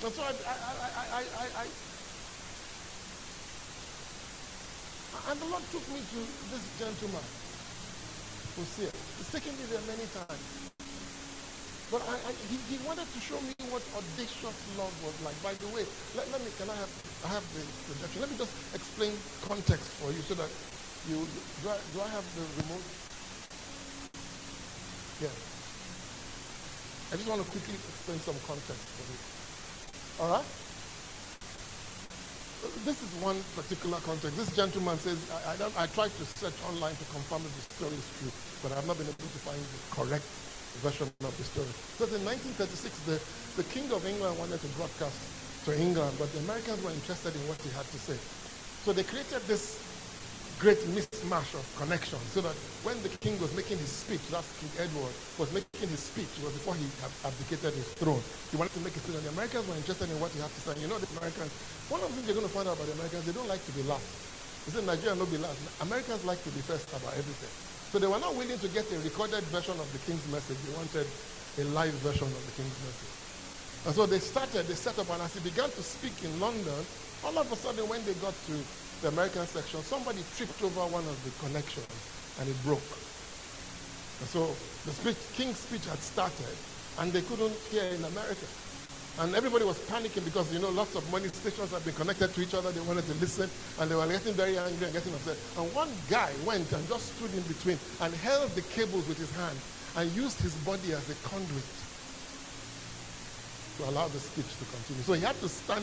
And so and the Lord took me to this gentleman, Hosea. He's taken me there many times. But he wanted to show me what audacious love was like. By the way, I have the projection. Let me just explain context for you so that do I have the remote? Yeah. I just want to quickly explain some context for you. All right? This is one particular context. This gentleman says, I tried to search online to confirm if the story is true, but I've not been able to find the correct version of the story. Because in 1936, the King of England wanted to broadcast to England, but the Americans were interested in what he had to say. So they created this great mismatch of connections so that when the king was making his speech, that's King Edward, was making his speech, it was before he abdicated his throne. He wanted to make his speech, and the Americans were interested in what he had to say. You know, the Americans, one of the things you're going to find out about the Americans, they don't like to be last. They say Nigeria no be last. Americans like to be first about everything. So they were not willing to get a recorded version of the king's message. They wanted a live version of the king's message. And so they set up, and as he began to speak in London, all of a sudden when they got to the American section, somebody tripped over one of the connections and it broke. And so the king's speech had started and they couldn't hear in America. And everybody was panicking because, you know, lots of money stations had been connected to each other. They wanted to listen and they were getting very angry and getting upset. And one guy went and just stood in between and held the cables with his hand and used his body as a conduit to allow the speech to continue. So he had to stand